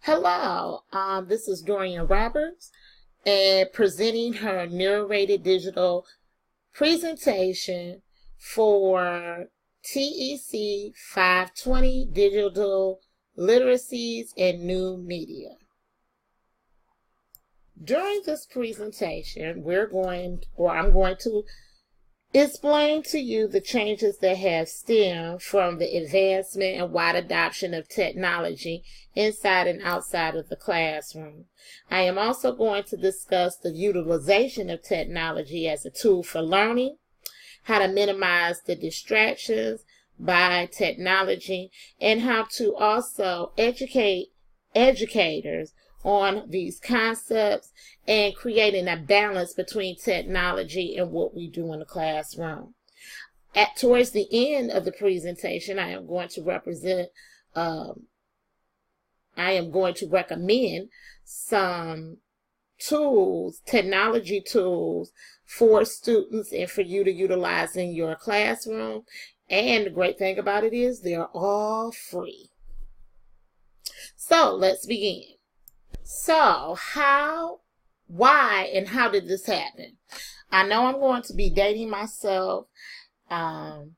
Hello, this is Dorian Roberts, and presenting her narrated digital presentation for TEC 520 Digital Literacies and New Media. During this presentation, I'm going to explain to you the changes that have stemmed from the advancement and wide adoption of technology inside and outside of the classroom. I am also going to discuss the utilization of technology as a tool for learning, how to minimize the distractions by technology, and how to also educate educators on these concepts and creating a balance between technology and what we do in the classroom. Towards the end of the presentation, I am going to recommend some tools, technology tools for students and for you to utilize in your classroom. And the great thing about it is they're all free. So let's begin. So why and how did this happen? I know I'm going to be dating myself, going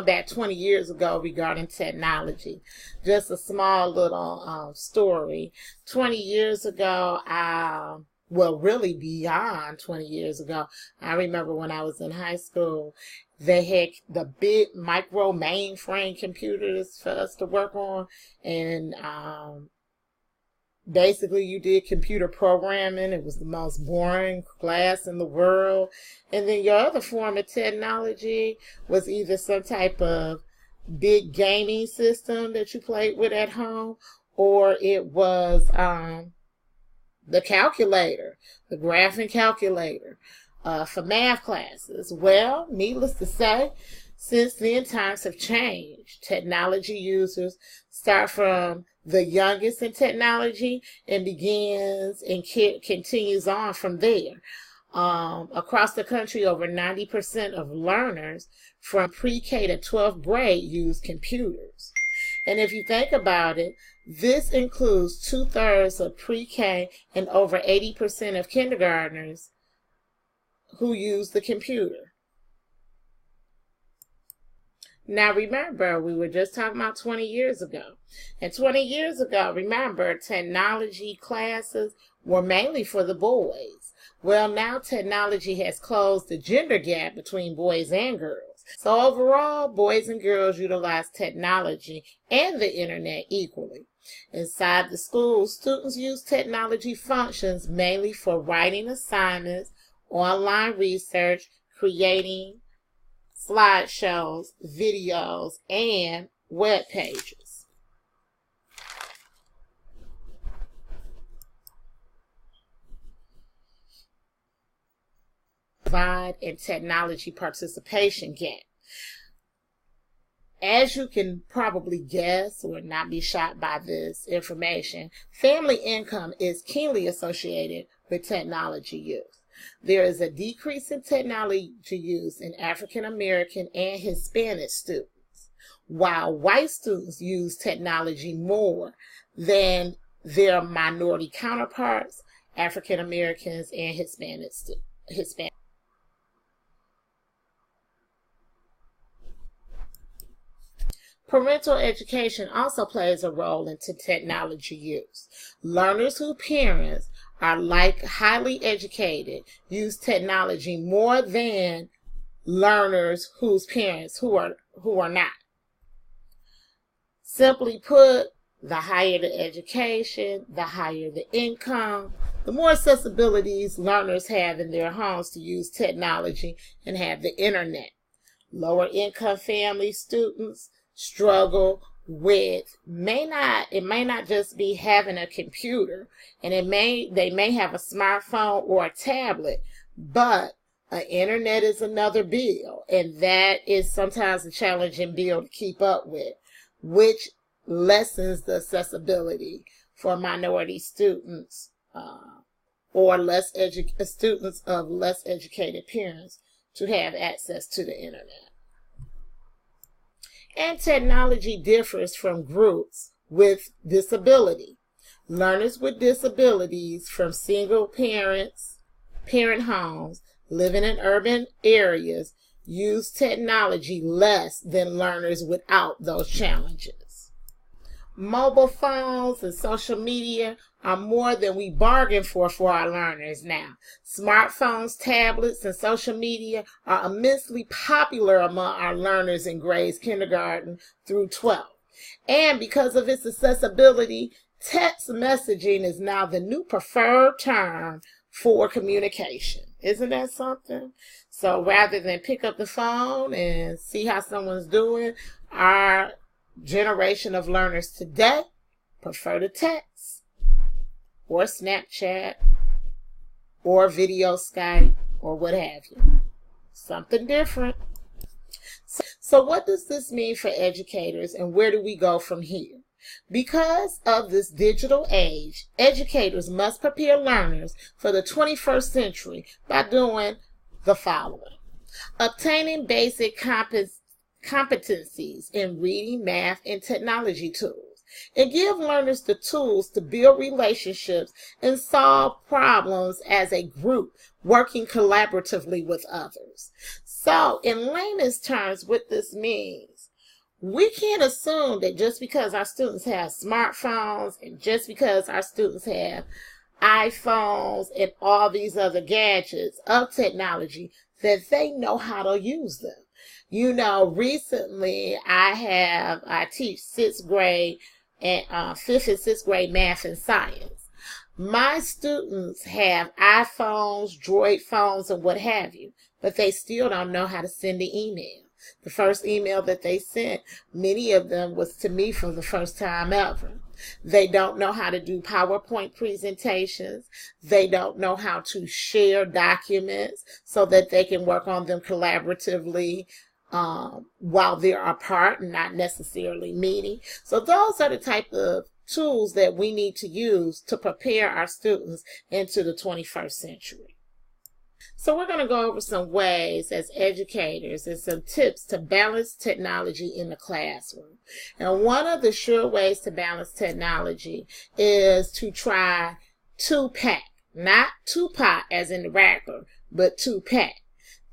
back 20 years ago regarding technology. Just a small little story. 20 years ago, really beyond 20 years ago, I remember when I was in high school, they had the big micro mainframe computers for us to work on, and basically you did computer programming. It was the most boring class in the world. And then your other form of technology was either some type of big gaming system that you played with at home, or it was the calculator, the graphing calculator for math classes. Well, needless to say, since then times have changed. Technology users start from the youngest in technology and begins and continues on from there. Across the country, over 90% of learners from pre-K to 12th grade use computers. And if you think about it, this includes 2/3 of pre-K and over 80% of kindergartners who use the computer. Now remember, we were just talking about 20 years ago. And 20 years ago, remember, technology classes were mainly for the boys. Well, now technology has closed the gender gap between boys and girls. So overall, boys and girls utilize technology and the internet equally. Inside the school, students use technology functions mainly for writing assignments, online research, creating slideshows, videos, and web pages. Divide and technology participation gap. As you can probably guess or not be shocked by this information, family income is keenly associated with technology use. There is a decrease in technology use in African American and Hispanic students, while white students use technology more than their minority counterparts, African Americans and Hispanic. Parental education also plays a role into technology use. Learners whose parents are highly educated use technology more than learners whose parents who are not. Simply put, the higher the education, the higher the income, the more accessibilities learners have in their homes to use technology and have the internet. Lower income family students struggle with it may not just be having a computer, and they may have a smartphone or a tablet, but an internet is another bill, and that is sometimes a challenging bill to keep up with, which lessens the accessibility for minority students or students of less educated parents to have access to the internet. And technology differs from groups with disability. Learners with disabilities from single parent homes living in urban areas use technology less than learners without those challenges. Mobile phones and social media are more than we bargained for our learners now. Smartphones, tablets, and social media are immensely popular among our learners in grades kindergarten through 12. And because of its accessibility, text messaging is now the new preferred term for communication. Isn't that something? So rather than pick up the phone and see how someone's doing, our generation of learners today prefer to text or Snapchat or video Skype or what have you. Something different. So what does this mean for educators, and where do we go from here? Because of this digital age, educators must prepare learners for the 21st century by doing the following: obtaining basic competencies in reading, math, and technology tools, and give learners the tools to build relationships and solve problems as a group, working collaboratively with others. So, in layman's terms, what this means, we can't assume that just because our students have smartphones and just because our students have iPhones and all these other gadgets of technology that they know how to use them. You know, recently I teach 6th grade and 5th and 6th grade math and science. My students have iPhones, Droid phones, and what have you, but they still don't know how to send an email. The first email that they sent, many of them was to me for the first time ever. They don't know how to do PowerPoint presentations. They don't know how to share documents so that they can work on them collaboratively while they're apart and not necessarily meeting. So those are the type of tools that we need to use to prepare our students into the 21st century. So we're going to go over some ways as educators and some tips to balance technology in the classroom. And one of the sure ways to balance technology is to try 2PAC, not Tupac as in the rapper, but 2PAC,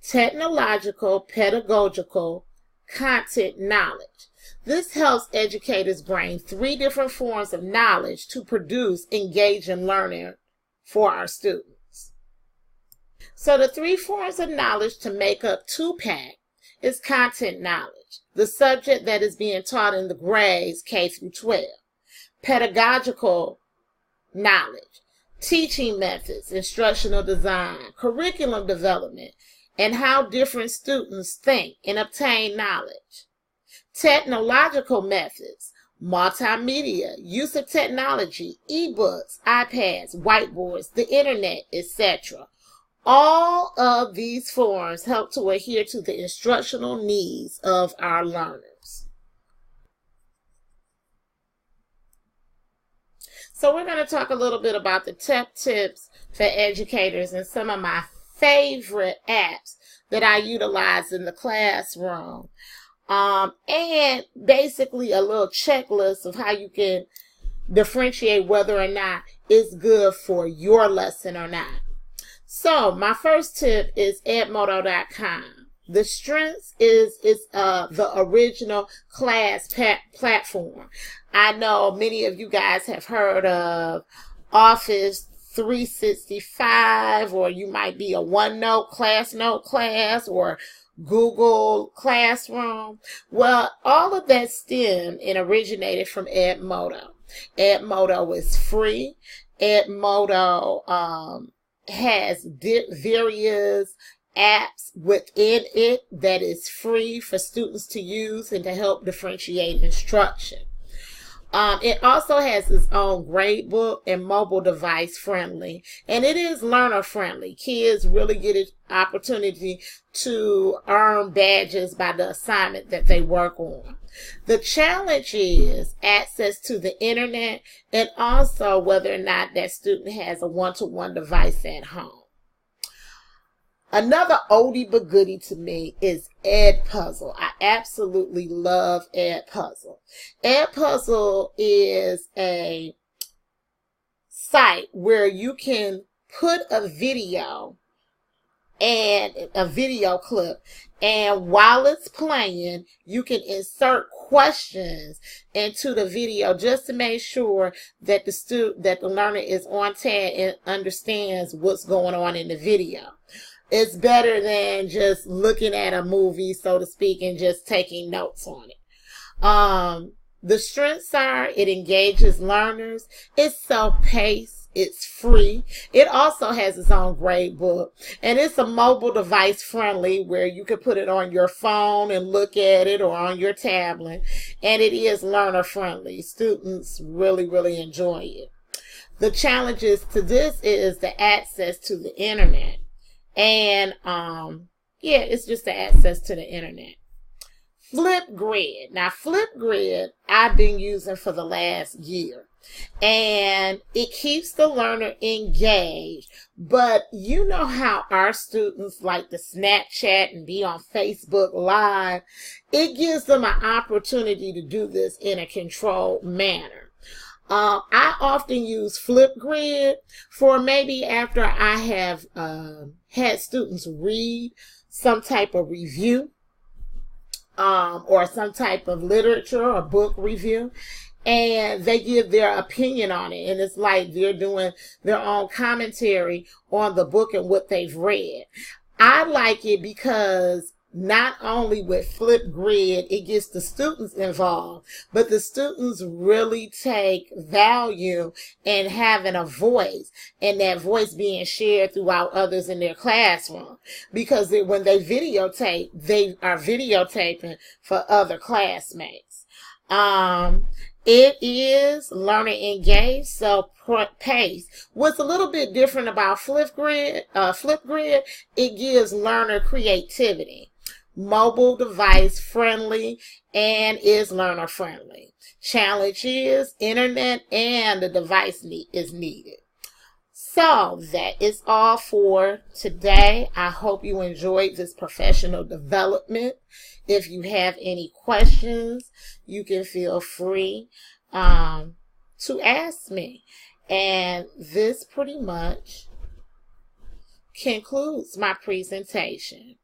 technological, pedagogical, content knowledge. This helps educators bring 3 different forms of knowledge to produce engaging learning for our students. So the 3 forms of knowledge to make up 2PAC is content knowledge, the subject that is being taught in the grades K through 12. Pedagogical knowledge, teaching methods, instructional design, curriculum development, and how different students think and obtain knowledge. Technological methods, multimedia, use of technology, ebooks, iPads, whiteboards, the internet, etc. All of these forms help to adhere to the instructional needs of our learners. So we're going to talk a little bit about the tech tips for educators and some of my favorite apps that I utilize in the classroom. And basically a little checklist of how you can differentiate whether or not it's good for your lesson or not. So my first tip is edmodo.com. The strength is the original class platform. I know many of you guys have heard of Office 365, or you might be a OneNote class, or Google Classroom. Well, all of that stemmed and originated from Edmodo. Edmodo is free. Edmodo has various apps within it that is free for students to use and to help differentiate instruction. It also has its own gradebook and mobile device friendly, and it is learner friendly. Kids really get an opportunity to earn badges by the assignment that they work on. The challenge is access to the internet and also whether or not that student has a one-to-one device at home. Another oldie but goodie to me is Edpuzzle. I absolutely love Edpuzzle. Edpuzzle is a site where you can put a video and a video clip, and while it's playing, you can insert questions into the video just to make sure that the learner is on task and understands what's going on in the video. It's better than just looking at a movie, so to speak, and just taking notes on it. The strengths are it engages learners, it's self-paced, it's free. It also has its own grade book, and it's a mobile device friendly where you can put it on your phone and look at it, or on your tablet, and it is learner friendly. Students really enjoy it. The challenges to this is the access to the internet, and it's just the access to the internet. Flipgrid. Now, Flipgrid I've been using for the last year, and it keeps the learner engaged. But you know how our students like to Snapchat and be on Facebook Live. It gives them an opportunity to do this in a controlled manner. I often use Flipgrid for maybe after I have had students read some type of review, or some type of literature or book review, and they give their opinion on it, and it's like they're doing their own commentary on the book and what they've read. I like it because not only with Flipgrid, it gets the students involved, but the students really take value in having a voice, and that voice being shared throughout others in their classroom. Because when they videotape, they are videotaping for other classmates. It is learner engaged, self-paced. What's a little bit different about Flipgrid, it gives learner creativity. Mobile device friendly and is learner friendly. Challenge is internet and the device is needed. So that is all for today. I hope you enjoyed this professional development. If you have any questions, you can feel free to ask me. And this pretty much concludes my presentation.